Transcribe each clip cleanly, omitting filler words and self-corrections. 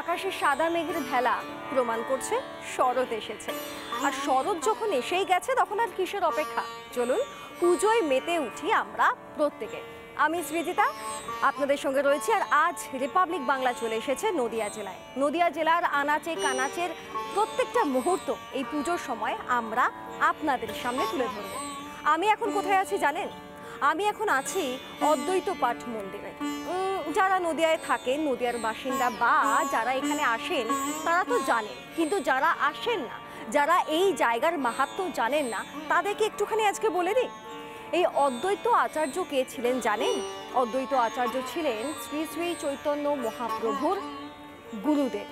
আকাশে সাদা মেঘের ভেলা প্রমাণ করছে শরৎ এসেছে। আর শরৎ যখন এসেই গেছে তখন আর কিসের অপেক্ষা, চলুন পুজোয় মেতে উঠি আমরা প্রত্যেকে। আমি সৃজিতা আপনাদের সঙ্গে রয়েছি। আর আজ রিপাবলিক বাংলা চলে এসেছে নদিয়া জেলায়। নদিয়া জেলার আনাচে কানাচের প্রত্যেকটা মুহূর্ত এই পুজোর সময় আমরা আপনাদের সামনে তুলে ধরব। আমি এখন কোথায় আছি জানেন? আমি এখন আছি অদ্বৈত পাঠ মন্দিরে। যারা নদিয়ায় থাকেন, নদিয়ার বাসিন্দা বা যারা এখানে আসেন তারা তো জানেন, কিন্তু যারা আসেন না, যারা এই জায়গার মাহাত্ম্য জানেন না, তাদেরকে একটুখানি আজকে বলে দিই। এই অদ্বৈত আচার্য কে ছিলেন জানেন? অদ্বৈত আচার্য ছিলেন শ্রী শ্রী চৈতন্য মহাপ্রভুর গুরুদেব।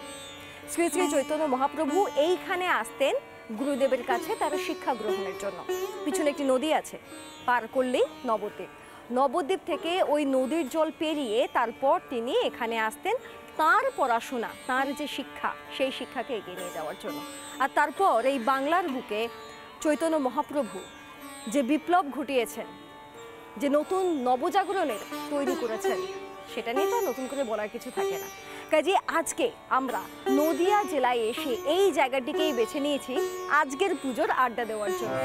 শ্রী শ্রী চৈতন্য মহাপ্রভু এইখানে আসতেন গুরুদেবের কাছে তার শিক্ষা গ্রহণের জন্য। পিছনে একটি নদী আছে, পার করলেই নবদ্বীপ। নবদ্বীপ থেকে ওই নদীর জল পেরিয়ে তারপর তিনি এখানে আসতেন তার পড়াশোনা, তার যে শিক্ষা, সেই শিক্ষাকে এগিয়ে নিয়ে যাওয়ার জন্য। আর তারপর এই বাংলার বুকে চৈতন্য মহাপ্রভু যে বিপ্লব ঘটিয়েছেন, যে নতুন নবজাগরণের তৈরি করেছেন, সেটা নিয়ে তো নতুন করে বলার কিছু থাকে না। কাজে আজকে আমরা নদিয়া জেলায় এসে এই জায়গাটিকেই বেছে নিয়েছি আজকের পুজোর আড্ডা দেওয়ার জন্য।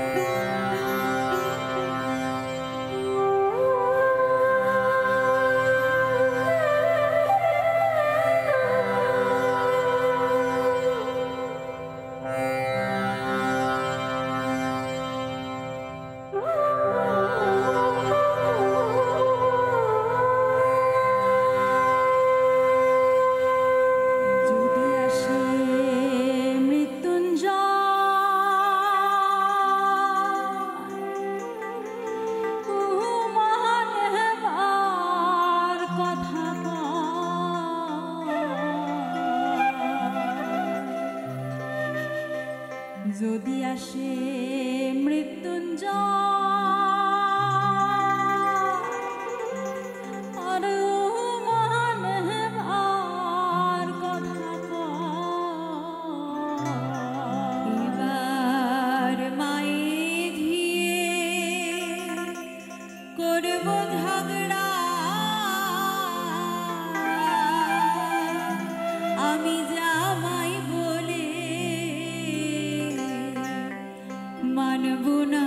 যদি আসে মৃত্যুঞ্জয় আর মহান কথা এবার মায়ে ঘিয়ে করব ঝগড়া, আমি জামাই বলে মানব না।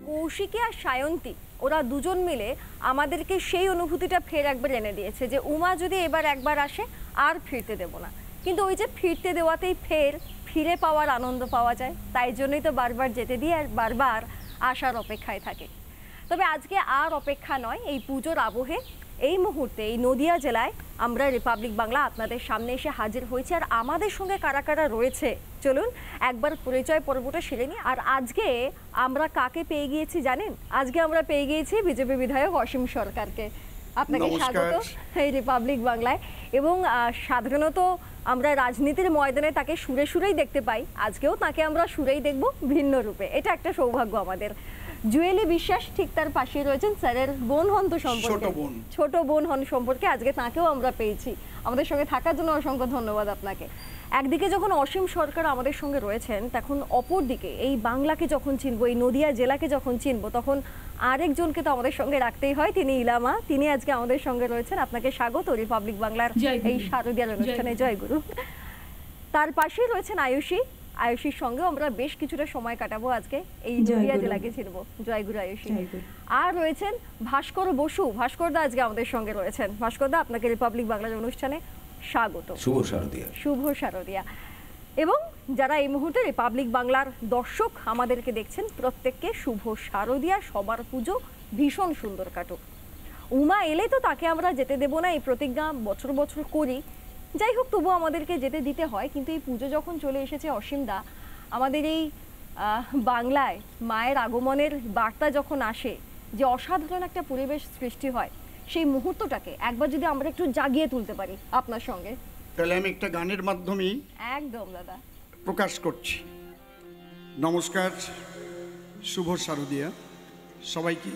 কৌশিকী আর সায়ন্তী ওরা দুজন মিলে আমাদেরকে সেই অনুভূতিটা ফের একবার এনে দিয়েছে যে উমা যদি এবার একবার আসে আর ফিরতে দেব না। কিন্তু ওই যে ফিরতে দেওয়াতেই ফিরে পাওয়ার আনন্দ পাওয়া যায়, তাই জন্যই তো বারবার যেতে দিই আর বারবার আসার অপেক্ষায় থাকে। তবে আজকে আর অপেক্ষা নয়, এই পুজোর আবহে এই মুহূর্তে এই নদিয়া জেলায় আমরা রিপাবলিক বাংলা আপনাদের সামনে এসে হাজির হয়েছে। আর আমাদের সঙ্গে কারা কারা রয়েছে চলুন একবার পরিচয় পর্বটা সেরে নিই। আর আজকে আমরা কাকে পেয়ে গিয়েছি জানেন? আজকে আমরা পেয়ে গিয়েছি বিজেপি বিধায়ক অসীম সরকারকে। আপনাকে স্বাগত এই রিপাবলিক বাংলায়। এবং সাধারণত আমরা রাজনীতির ময়দানে তাকে সুরে সুরেই দেখতে পাই, আজকেও তাকে আমরা সুরেই দেখব ভিন্ন রূপে। এটা একটা সৌভাগ্য আমাদের। জুয়েলি বিশ্বাস ঠিক তার পাশে রয়েছেন, স্যারের বোন হন তো সম্পর্কে, ছোট বোন হন সম্পর্কে। আজকে তাকেও আমরা পেয়েছি। আমাদের সঙ্গে থাকার জন্য অসংখ্য ধন্যবাদ আপনাকে। একদিকে যখন অসীম সরকার আমাদের সঙ্গে রয়েছেন, তখন অপর দিকে এই বাংলাকে যখন চিনবো, এই নদিয়া জেলাকে যখন চিনবো, তখন আরেকজনকে তো আমাদের সঙ্গে রাখতেই হয়। তিনি ইলামা, তিনি আজকে আমাদের সঙ্গে রয়েছেন। আপনাকে স্বাগত রিপাবলিক বাংলার এই শারদীয়ার অনুষ্ঠানে। জয় গুরু। তার পাশেই রয়েছেন আয়ুষী। আয়ুষীর সঙ্গেও আমরা বেশ কিছুটা সময় কাটাবো আজকে, এই নদিয়া জেলাকে চিনবো। জয় গুরু আয়ুষী। আর রয়েছেন ভাস্কর বসু। ভাস্করদা আজকে আমাদের সঙ্গে রয়েছেন। ভাস্করদা, আপনাকে রিপাবলিক বাংলার অনুষ্ঠানে স্বাগত। শুভ শারদীয়া। শুভ শারদীয়া। এবং যারা এই মুহূর্তে রিপাবলিক বাংলার দর্শক আমাদেরকে দেখছেন, প্রত্যেককে শুভ শারদীয়া। সবার পুজো ভীষণ সুন্দর কাটুক। উমা এলে তো তাকে আমরা যেতে দেব না, এই প্রতিজ্ঞা বছর বছর করি। যাই হোক, তবু আমাদেরকে যেতে দিতে হয়। কিন্তু এই পুজো যখন চলে এসেছে অসীমদা, আমাদের এই বাংলায় মায়ের আগমনের বার্তা যখন আসে, যে অসাধারণ একটা পরিবেশ সৃষ্টি হয়, সেই মুহূর্তটাকে একবার যদি আমরা একটু জাগিয়ে তুলতে পারি আপনার সঙ্গে, তাহলে আমি একটা গানের মাধ্যমে একদম দাদা প্রকাশ করছি। নমস্কার, শুভ শারদীয়া। সবাইকে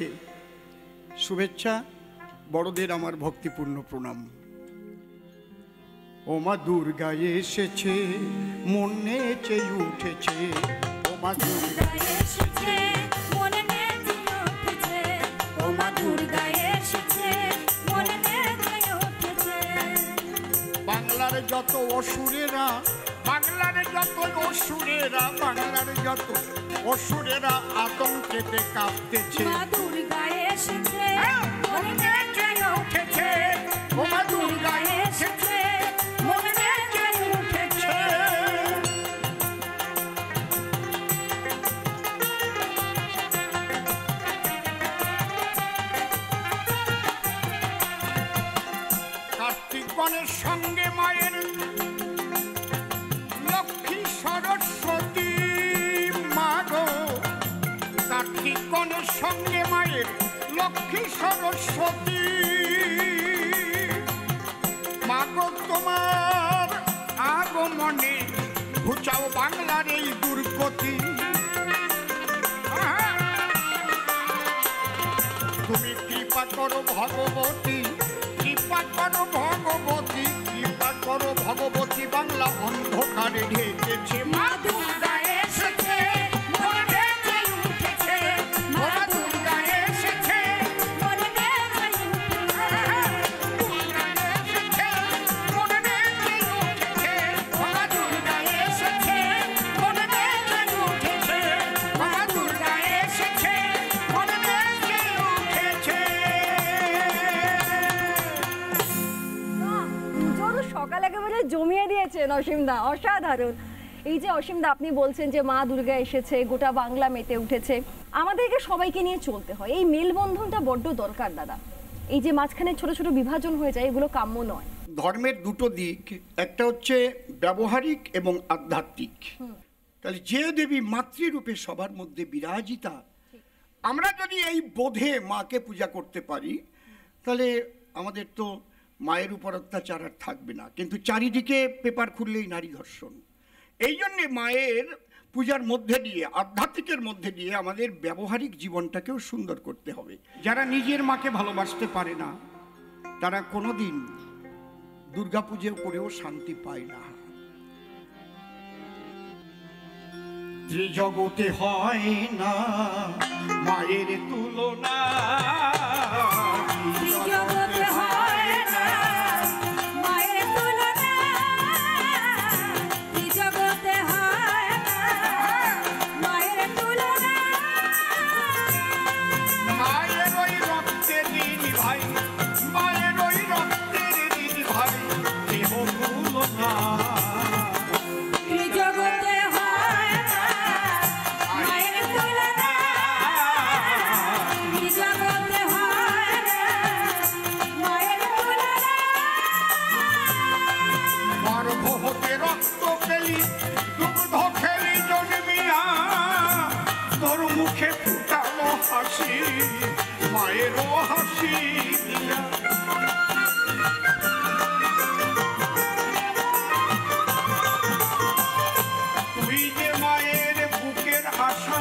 শুভেচ্ছা বড়দের আমার ভক্তিপূর্ণ প্রণাম। ও মা দুর্গা এসেছে, মন নেচে উঠেছে, ও মা দুর্গা এসেছে মনে নেচে উঠেছে, ও মা দুর্গা এসেছে মনে নেচে উঠেছে। বাংলার যত অসুরেরা, বাংলার যত অসুরেরা, বাংলার যত অসুরেরা আতঙ্কেতে কাঁপতেছে, মা দুর্গা এসেছে মনে নেচে উঠেছে, ও মা দুর্গা এসেছে, মনে নেচে উঠেছে। কার্তিক গণের সঙ্গে মায়ের লক্ষ্মী সরস্বতী মা গো, কার্তিক গণের সঙ্গে মায়ের লক্ষ্মী সরস্বতী মা গো, তোমার আগমনে ঘুচাও বাংলার এই দুর্গতি। তুমি কৃপা করো ভগবতী, কৃপা করো ভগবতী, কৃপা করো ভগবতী, বাংলা অন্ধকারে ঢেকেছে। মা দুর্গা এসেছে, মনে নেচে উঠেছে, মা দুর্গা এসেছে, মনে নেচে দুর্গা এসেছে, মনে নেচে উঠেছে, মা দুর্গা এসেছে, মনে নেচে উঠেছে, মা দুর্গা এসেছে, মনে নেচে উঠেছে। পুজোর সকাল একেবারে জমিয়ে দিয়েছেন অসীমদা, অসাধারণ। এই যে অসীমদা আপনি বলছেন যে মা দুর্গা এসেছে, গোটা বাংলা মেতে উঠেছে, আমাদেরকে সবাইকে নিয়ে চলতে হয়, এই মেলবন্ধনটা বড্ড দরকার দাদা। এই যে মাঝখানে ছোট ছোট বিভাজন হয়ে যায়, এগুলো কাম্য নয়। ধর্মের দুটো দিক, একটা হচ্ছে ব্যবহারিক এবং আধ্যাত্মিক। তাহলে যে দেবী মাতৃরূপে সবার মধ্যে বিরাজিতা, আমরা যদি এই বোধে মাকে পূজা করতে পারি, তাহলে আমাদের তো মায়ের উপর অত্যাচার আর থাকবে না। কিন্তু চারিদিকে পেপার খুললেই নারী ধর্ষণ। এই জন্যে মায়ের পূজার মধ্যে দিয়ে, আধ্যাত্মিকের মধ্যে দিয়ে আমাদের ব্যবহারিক জীবনটাকেও সুন্দর করতে হবে। যারা নিজের মাকে ভালোবাসতে পারে না, তারা কোনোদিন দুর্গাপুজো করেও শান্তি পায় না। ত্রিজগতে হয় না মায়ের তুলনা, জগতে হয় না মায়ের তুলনা, জগতে হয় না মায়ের তুলনা। মায়ের ওই রক্তের দিদি ভাই, মায়ের ওই রক্তের দিদি ভাই, দেহ তুলনা। জগতে হয় না মায়ের তুলনা, জগতে হয় না মায়ের তুলনা। গর্ভ হতে রক্ত পেলি, দুগ্ধ খেলি জন্মিয়া, তোর মুখে ফুটালো হাসি, মায়েরও হাসি দিয়া। তুই যে মায়ের বুকের আশা,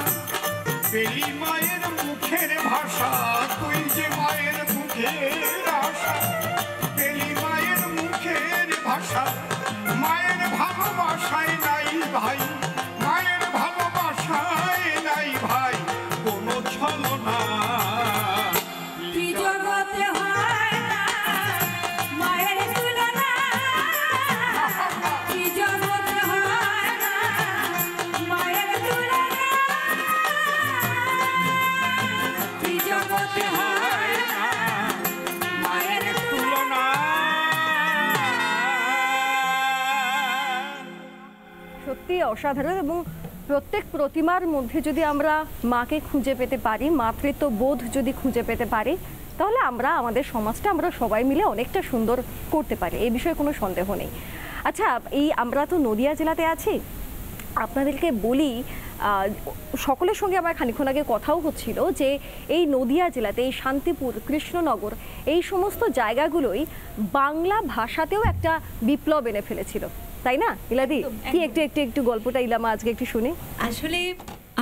পেলি মায়ের মুখের ভাষা, তুই যে মায়ের মুখের আশা, পেলি মায়ের মুখের ভাষা। মায়ের ভালোবাসায় নাই ভাই, মায়ের ভালোবাসায় নাই ভাই কোনো ছলনা। জগতে হয় না মায়ের তুলনা, জগতে হয় না মায়ের তুলনা, জগতে হয় না মায়ের তুলনা। সত্যি অসাধারণ। এবং প্রত্যেক প্রতিমার মধ্যে যদি আমরা মাকে খুঁজে পেতে পারি, মাতৃত্ব বোধ যদি খুঁজে পেতে পারি, তাহলে আমরা আমাদের সমাজটা আমরা সবাই মিলে অনেকটা সুন্দর করতে পারি, এই বিষয়ে কোনো সন্দেহ নেই। আচ্ছা, এই আমরা তো নদিয়া জেলাতে আছি, আপনাদেরকে বলি, সকলের সঙ্গে আমার খানিকক্ষণ আগে কথাও হচ্ছিল যে এই নদিয়া জেলাতে এই শান্তিপুর, কৃষ্ণনগর, এই সমস্ত জায়গাগুলোই বাংলা ভাষাতেও একটা বিপ্লব এনে ফেলেছিল, তাই না ইলাদি? কি একটু একটু একটু গল্পটা ইলামা আজকে একটু শুনি। আসলে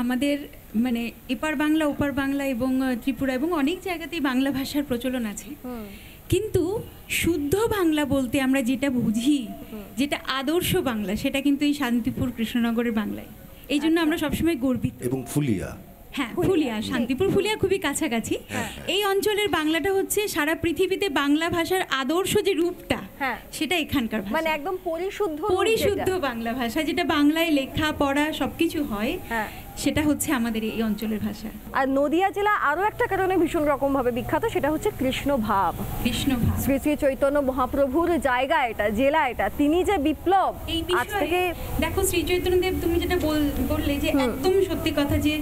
আমাদের মানে এপার বাংলা ওপার বাংলা এবং ত্রিপুরা এবং অনেক জায়গাতেই বাংলা ভাষার প্রচলন আছে, কিন্তু শুদ্ধ বাংলা বলতে আমরা যেটা বুঝি, যেটা আদর্শ বাংলা, সেটা কিন্তু এই শান্তিপুর কৃষ্ণনগরের বাংলায়। এই জন্য আমরা সবসময় গর্বিত। এবং ফুলিয়া, হ্যাঁ, ফুলিয়া, শান্তিপুর ফুলিয়া খুবই কাছাকাছি। এই অঞ্চলের বাংলাটা হচ্ছে সারা পৃথিবীতে বাংলা ভাষার আদর্শ যে রূপটা, হ্যাঁ। সেটা এখানকার ভাষা। মানে একদম পরিশুদ্ধ রূপ পরিশুদ্ধ যেটা। বাংলা ভাষা, যেটা বাংলায় লেখা পড়া সবকিছু হয়, হ্যাঁ। সেটা হচ্ছে আমাদের এই অঞ্চলের ভাষা। আর নদিয়া জেলা আরো একটা কারণে ভীষণ রকম ভাবে বিখ্যাত, সেটা হচ্ছে কৃষ্ণ ভাব। কৃষ্ণ ভাব, শ্রী শ্রী চৈতন্য মহাপ্রভুর জায়গা এটা, জেলা এটা, তিনি যে বিপ্লব এই আজ বিষয়ে থেকে দেখো শ্রী চৈতন্যদেব, তুমি যেটা বললে যে একদম সত্যি কথা, যে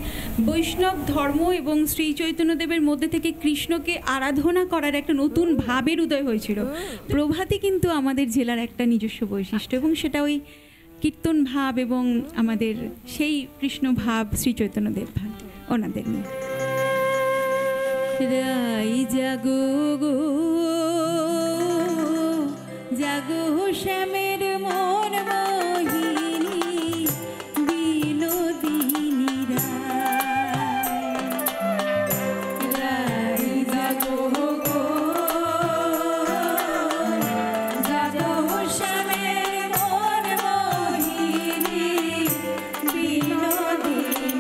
বৈষ্ণব ধর্ম এবং শ্রী চৈতন্যদেবের মধ্যে থেকে কৃষ্ণকে আরাধনা করার একটা নতুন ভাবের উদয় হয়েছিল। প্রভাতী কিন্তু আমাদের জেলার একটা নিজস্ব বৈশিষ্ট্য, এবং সেটা ওই কীর্তন ভাব এবং আমাদের সেই কৃষ্ণ ভাব, শ্রী চৈতন্যদেব ভাব, ওনাদের নিয়ে। রাই জাগো গো জাগো শ্যামের মন মোহিনী বিনোদিনী রাই জাগো গো জাগো শ্যামের মন মোহিনী বিনোদিনী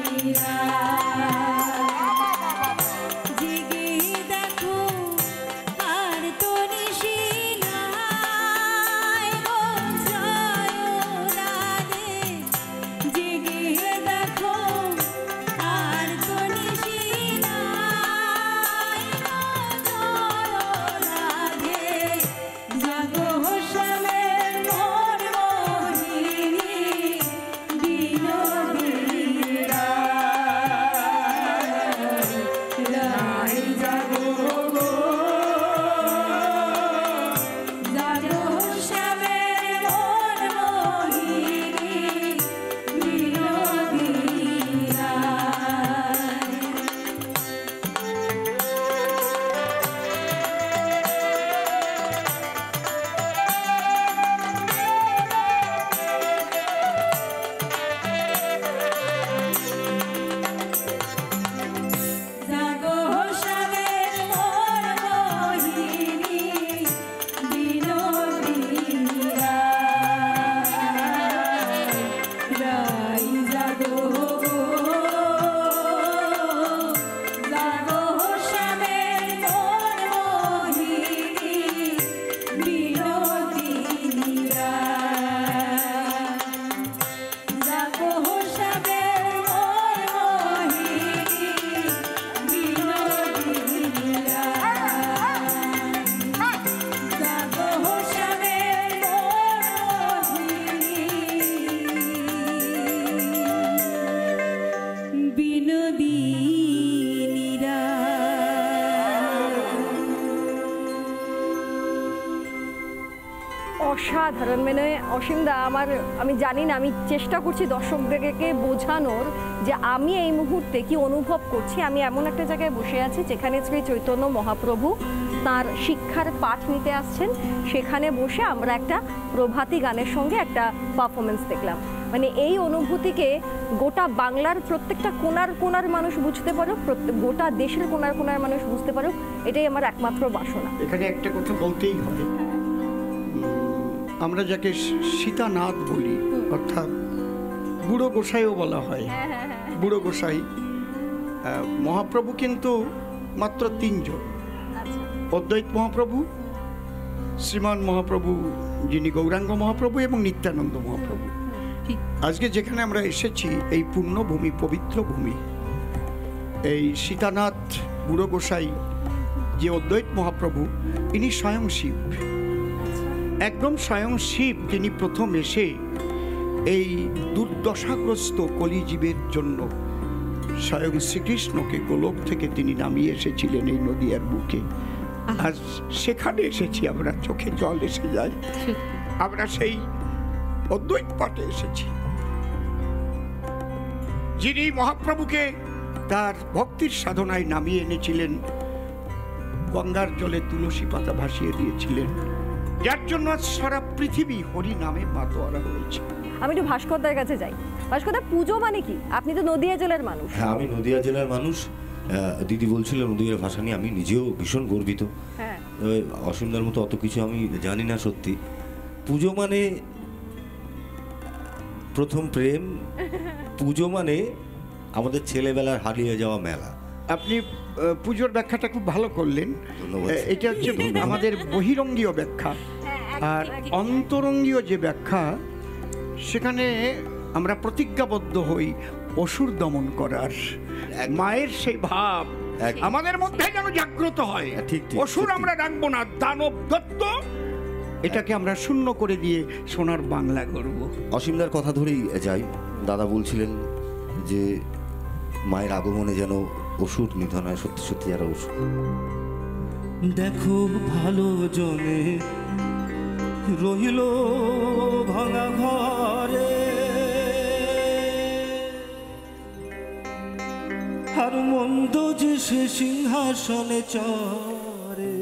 জেগে দেখো আর তো নিশি নাই গো রাধে, জেগে দেখো আর তো নিশি নাই গো রাধে, জাগো শ্যামের মন মোহিনী বিনোদিনী রাই জাগো গো জাগো শ্যামের মন মোহিনী বিনোদিনী জাগো শ্যামের মন মোহিনী বিনোদিনী রাই জাগো গো জাগো শ্যামের মন মোহিনী বিনোদিনী জাগো শ্যামের মন মোহিনী বিনোদিনী জাগো শ্যামের মন মোহিনী বিনোদিনী অসাধারণ। মানে অসীমদা, আমি জানি না, আমি চেষ্টা করছি দর্শকদেরকে বোঝানোর যে আমি এই মুহূর্তে কি অনুভব করছি। আমি এমন একটা জায়গায় বসে আছি যেখানে শ্রী চৈতন্য মহাপ্রভু তার শিক্ষার পাঠ নিতে আসছেন, সেখানে বসে আমরা একটা প্রভাতী গানের সঙ্গে একটা পারফরমেন্স দেখলাম। মানে এই অনুভূতিকে গোটা বাংলার প্রত্যেকটা কোনার কোনার মানুষ বুঝতে পারুক, গোটা দেশের কোনার কোনার মানুষ বুঝতে পারুক, এটাই আমার একমাত্র বাসনা। এখানে একটা কথা বলতেই হবে, আমরা যাকে সীতানাথ বলি, অর্থাৎ বুড়ো গোসাইও বলা হয়, বুড়ো গোসাই, মহাপ্রভু কিন্তু মাত্র তিনজন, অদ্বৈত মহাপ্রভু, শ্রীমান মহাপ্রভু যিনি গৌরাঙ্গ মহাপ্রভু, এবং নিত্যানন্দ মহাপ্রভু। আজকে যেখানে আমরা এসেছি, এই পুণ্যভূমি, পবিত্র ভূমি, এই সীতানাথ বুড়ো গোসাই যে অদ্বৈত মহাপ্রভু, ইনি স্বয়ং শিব, একদম স্বয়ং শিব। তিনি প্রথম এসে এই দুর্দশাগ্রস্ত কলিজীবের জন্য স্বয়ং শ্রীকৃষ্ণকে গোলক থেকে তিনি নামিয়ে এসেছিলেন এই নদিয়ার বুকে। আর সেখানে এসেছি আমরা, চোখে জল এসে যায়, আমরা সেই অদ্বৈত পাঠে এসেছি, যিনি মহাপ্রভুকে তার ভক্তির সাধনায় নামিয়ে এনেছিলেন, গঙ্গার জলে তুলসী পাতা ভাসিয়ে দিয়েছিলেন, যার জন্য সারা পৃথিবী হরি নামে মাতোয়ারা হয়েছে। আমি একটু ভাস্করদার কাছে যাই। ভাস্করদা, পুজো মানে কি? আপনি তো নদিয়া জেলার মানুষ। হ্যাঁ, আমি নদিয়া জেলার মানুষ। দিদি বলছিল নদিয়ার ভাষা নিয়ে, আমি নিজেও ভীষণ গর্বিত। হ্যাঁ, অসীমদার মতো অত কিছু আমি জানি না সত্যি। পুজো মানে প্রথম প্রেম, পুজো মানে আমাদের ছেলেবেলার হারিয়ে যাওয়া মেলা। আপনি পুজোর ব্যাখ্যাটা খুব ভালো করলেন। ধন্যবাদ। এটা হচ্ছে আমাদের বহিরঙ্গীয় ব্যাখ্যা। আর অন্তরঙ্গীয় যে ব্যাখ্যা, সেখানে আমরা প্রতিজ্ঞাবদ্ধ হই অসুর দমন করার। মায়ের সেই ভাব আমাদের মধ্যে যেন জাগ্রত হয়। ঠিক, ঠিক, অসুর সত্যি। আমরা রাখবো না, দানব দত্ত এটাকে আমরা শূন্য করে দিয়ে সোনার বাংলা করব। অসীমদার কথা ধরেই যাই। দাদা বলছিলেন যে মায়ের আগমনে যেন অসুর নিধন হয়, সত্যি সত্যি যারা অসুর। দেখো ভালো জনে রহিল ভাঙা ঘরে, আর মন্দ যে সে সিংহাসনে চরে।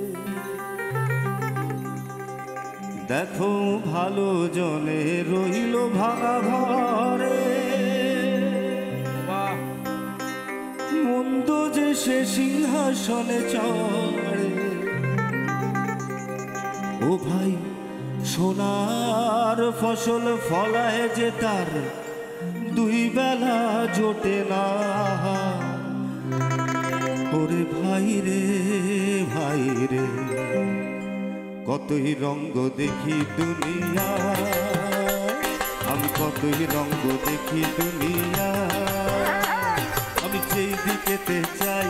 দেখো ভালো জনে রহিল ভাঙা ঘরে, মন্দ যে সে সিংহাসনে চড়ে। ও ভাই, সোনার ফসল ফলায় যে তার দুই বেলা জোটে না। ওরে ভাই রে, ভাই রে, কতই রঙ্গ দেখি দুনিয়া, আমি কতই রঙ্গ দেখি দুনিয়া। আমি যেই দিকেতে চাই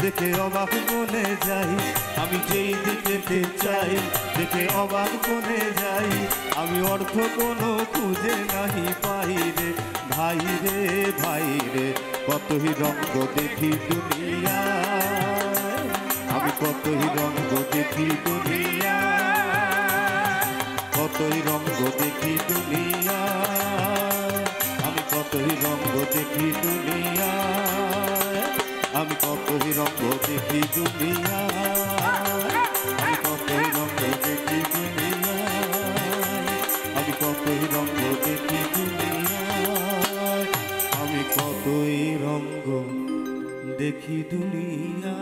দেখে অবাক মনে যাই, আমি যেই দিকেতে চাই দেখে অবাক মনে যাই। আমি অর্থ কোনো খুঁজে নাহি পাই রে, ভাই রে, ভাই রে, কতই রঙ্গ দেখি দুনিয়া, আমি কতই রঙ্গ দেখি দুনিয়া, কতই রঙ্গ দেখি দুনিয়া, আমি কতই রঙ্গ দেখি দুনিয়া, আমি কতই রঙ্গ দেখি দুনিয়া, আমি কতই রঙ্গ দেখি দুনিয়া, আমি কতই রঙ্গ দেখি দুনিয়া, আমি কতই রঙ্গ দেখি দুনিয়া।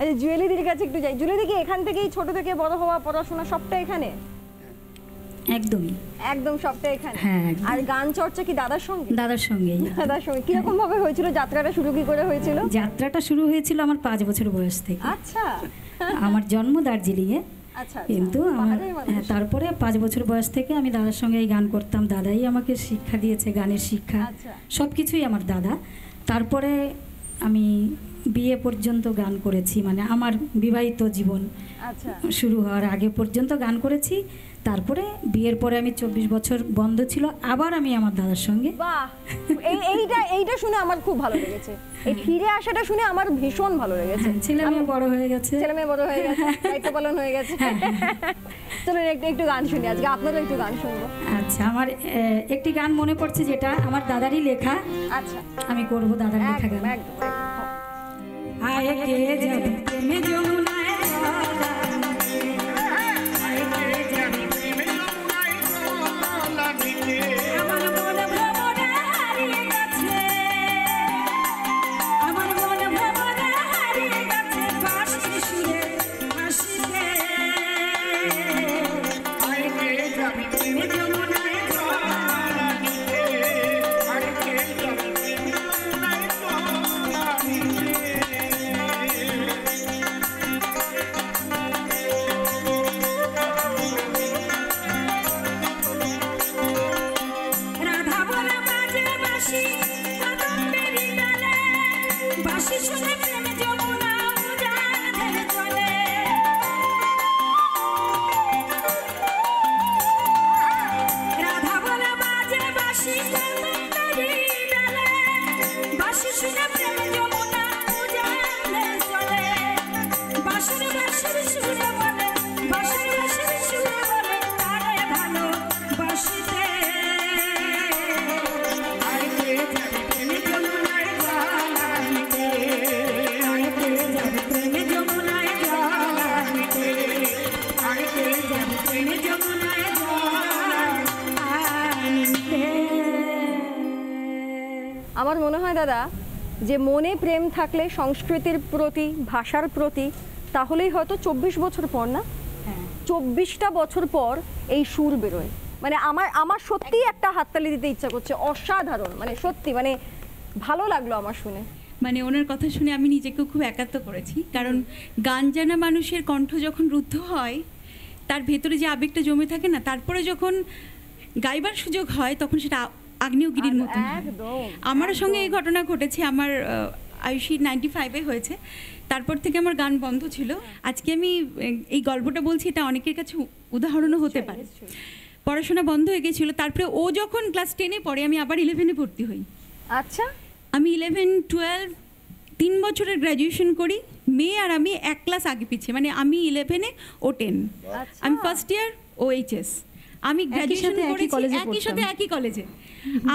আচ্ছা, জুয়েলিদির কাছে একটু যাই। জুয়েলিদি কি এখান থেকেই ছোট থেকে বড় হওয়া, পড়াশোনা সবটা এখানে? একদমই, একদম সবটা এখানে। হ্যাঁ, একদম। আর গান চর্চা কি দাদার সঙ্গে? দাদার সঙ্গেই। দাদার সঙ্গে কিরকম ভাবে হয়েছিল যাত্রাটা, শুরু কি করে হয়েছিল? যাত্রাটা শুরু হয়েছিল আমার 5 বছর বয়স থেকে। আচ্ছা, আমার জন্ম দার্জিলিংয়ে, আচ্ছা, কিন্তু আমার তারপরে 5 বছর বয়স থেকে আমি দাদার সঙ্গে এই গান করতাম। দাদাই আমাকে শিক্ষা দিয়েছে, গানের শিক্ষা, আচ্ছা। সব কিছুই আমার দাদা। তারপরে আমি বিয়ে পর্যন্ত গান করেছি, মানে আমার বিবাহিত জীবন আচ্ছা, শুরু হওয়ার আগে পর্যন্ত গান করেছি। তারপরে বিয়ের পরে আমি 24 বছর বন্ধ ছিল, আবার আমি আমার দাদার সঙ্গে। বাহ, এইটা শুনে আমার খুব ভালো লেগেছে। এই ফিরে আসাটা শুনে আমার ভীষণ ভালো লেগেছে। ছেলে মেয়ে বড় হয়ে গেছে, ছেলে মেয়ে বড় হয়ে গেছে, দায়িত্ব পালন হয়ে গেছে। চলুন একটু গান শুনি আজকে, আপনারও একটু গান শুনবো। আচ্ছা, আমার একটি গান মনে পড়ছে, যেটা আমার দাদারই লেখা। আচ্ছা, আমি করব দাদার লেখা একদম গান। একদম। আয় কে যাবে প্রেমে যমুনায় আমার মন ভ্রমণে হারিয়ে গেছে, আমার মন ভ্রমণে হারিয়ে গেছে বাঁশি সুরে হাসিতে। আয় কে যাবে প্রেমে যমুনায় দাদা যে মনে প্রেম থাকলে সংস্কৃতির প্রতি, ভাষার প্রতি, তাহলেই হয়তো 24 বছর পর না, 24টা বছর পর এই সুর বেরোয়। মানে আমার সত্যিই একটা হাততালি দিতে ইচ্ছা করছে, অসাধারণ, মানে সত্যি, মানে ভালো লাগলো আমার শুনে। মানে ওনার কথা শুনে আমি নিজেকেও খুব একাত্ম করেছি, কারণ গান জানা মানুষের কণ্ঠ যখন রুদ্ধ হয়, তার ভেতরে যে আবেগটা জমে থাকে না, তারপরে যখন গাইবার সুযোগ হয় তখন সেটা আগ্নেয়গিরির মতো হয়। একদম, আমার সঙ্গে এই ঘটনা ঘটেছে। আমার আয়ুষী 95-এ হয়েছে, তারপর থেকে আমার গান বন্ধ ছিল। আজকে আমি এই গল্পটা বলছি, এটা অনেকের কাছে উদাহরণও হতে পারে। পড়াশোনা বন্ধ হয়ে গেছিল, তারপরে ও যখন ক্লাস 10-এ পড়ে, আমি আবার 11-এ ভর্তি হই। আচ্ছা, আমি 11, 12 3 বছরের গ্র্যাজুয়েশন করি। মেয়ে আর আমি এক ক্লাস আগে পিছিয়ে, মানে আমি 11-এ, ও 10। আচ্ছা। আমি ফার্স্ট ইয়ার, ও এইচএস। আমি গ্র্যাজুয়েশন সাথে একই করেছি কলেজে একই সাথে পড়তাম। একই কলেজে।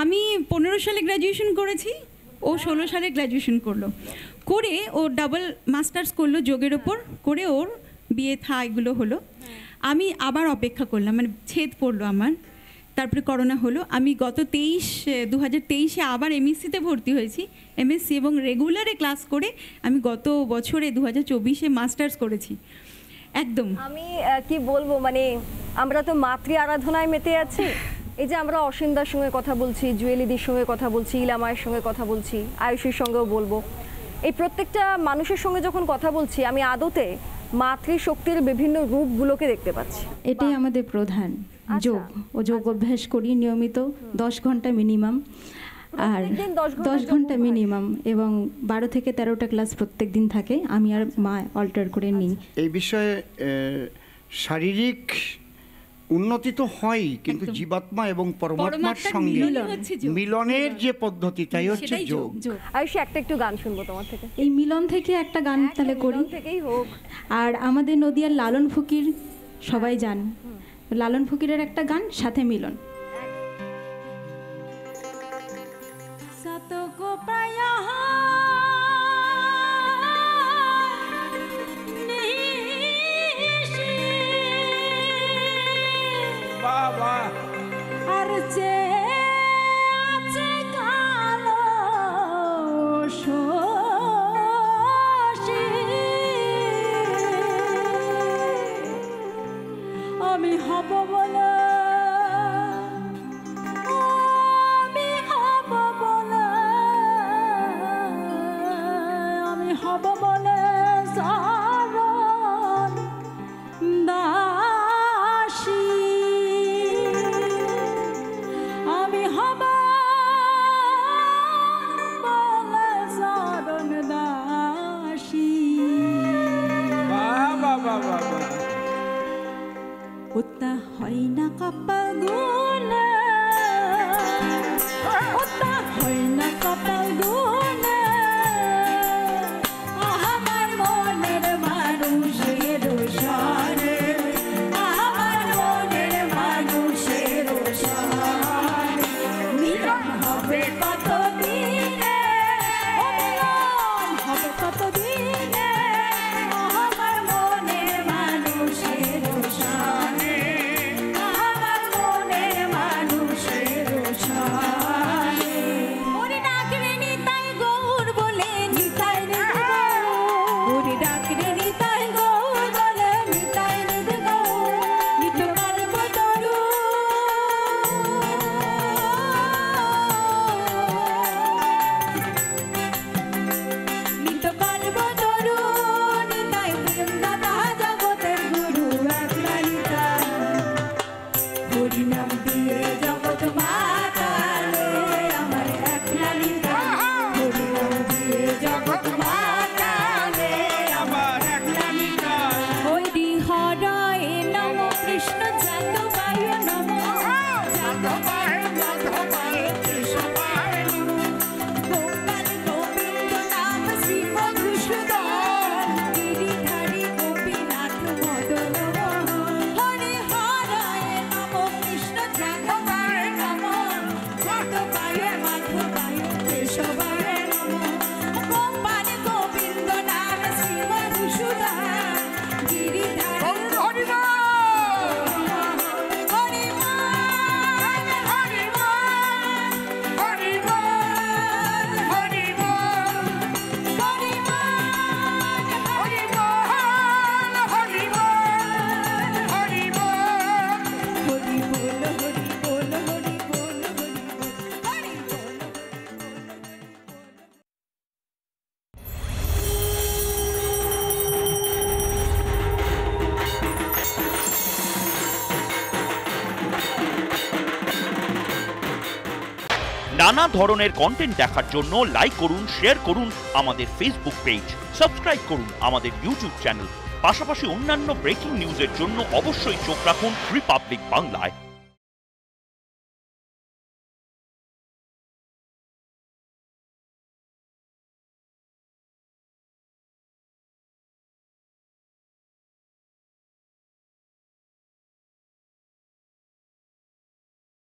আমি 15 সালে গ্র্যাজুয়েশন করেছি, ও 16 সালে গ্র্যাজুয়েশন করলো। করে ও ডাবল মাস্টার্স করলো যোগের ওপর, করে ওর বিয়ে থা এগুলো হলো। আমি আবার অপেক্ষা করলাম, মানে ছেদ পড়লো আমার। তারপরে করোনা হলো। আমি গত 2023-এ আবার এমএসসিতে ভর্তি হয়েছি, এমএসসি, এবং রেগুলারে ক্লাস করে আমি গত বছরে 2024-এ মাস্টার্স করেছি। একদম আমি কি বলবো, মানে আমরা তো মাতৃ আরাধনায় মেতে আছি। এই যে আমরা অসীমদার সঙ্গে কথা বলছি, জুয়েলিদির সঙ্গে কথা বলছি, ইলামায়ের সঙ্গে কথা বলছি, আয়ুষীর সঙ্গেও বলবো। এই প্রত্যেকটা মানুষের সঙ্গে যখন কথা বলছি, আমি আদতে মাতৃশক্তির বিভিন্ন রূপগুলোকে দেখতে পাচ্ছি। এটাই আমাদের প্রধান যোগ। ও যোগ অভ্যাস করি নিয়মিত 10 ঘন্টা মিনিমাম, আর প্রত্যেকদিন 10 ঘন্টা মিনিমাম, এবং 12 থেকে 13টা ক্লাস প্রত্যেক দিন থাকে। আমি আর মা অল্টার করে নিই। এই বিষয়ে শারীরিক উন্নতি তো হয়, কিন্তু জীবাত্মা এবং পরমাত্মার পরমাত্মার সঙ্গে মিলনই হচ্ছে যোগ। মিলনের যে পদ্ধতি, তাই হচ্ছে সেটাই যোগ। যোগ। আয়ুষী, একটা একটু গান শুনবো তোমার থেকে। এই মিলন থেকে একটা গান তাহলে করি। মিলন থেকেই হোক। আর আমাদের নদিয়ার লালন ফকির সবাই জান, লালন ফকিরের একটা গান, সাথে মিলন। सतको प्रायः निशी বাবা আর যে আছে কালো শশী আমি হব বলে, আমি হব বলে, আমি হব বলে চরণ দাসী, আমি হব বলে চরণ দাসী। বাবা বাবা ওটা হয় না কপাল গুনে, ওটা হয় না কপাল গুনে, আমার মনের মানুষের সারে, আমার মনের মানুষের সারে মিলন হবে কত দিনে, ও মিলন হবে কত দিনে, আমার মনের মানুষের সারে, আমার মনের মানুষের সারে। ওরে ডাকরে নিতাই গৌর বলে, নিতাই রে গৌর, ওরে ডাকরে নিতাই গৌর বলে, নিতাই রে গৌর, নিত কালব তরু, নিত কালব তরু, নিতাই প্রেম দাতা জগতের গুরু একলা নিতাই, হরি নাম দিয়ে জগৎ মাতালে আমার একলা নিতাই, হরি নাম দিয়ে জগৎ মাতালে আমার একলা নিতাই। হরি হরায় নম কৃষ্ণ যাদবায় নম, যাদবায় মাধবায় কেশবায় নম, গোপাল গোবিন্দ নাম শ্রী মধুসূদন, গিরিধারী গোপীনাথ মদন মোহন। হরি হরায় নম কৃষ্ণ যাদবায় নম, যাদবায় মাধবায় কেশবায় নম, গোপাল গোবিন্দ নাম শ্রী মধুসূদন, গিরিধারী হরি হরি হরি হরি নানা ধরনের কন্টেন্ট দেখার জন্য লাইক করুন, শেয়ার করুন আমাদের ফেসবুক পেজ, সাবস্ক্রাইব করুন আমাদের ইউটিউব চ্যানেল। পাশাপাশি অন্যান্য ব্রেকিং নিউজের জন্য অবশ্যই চোখ রাখুন রিপাবলিক বাংলায়।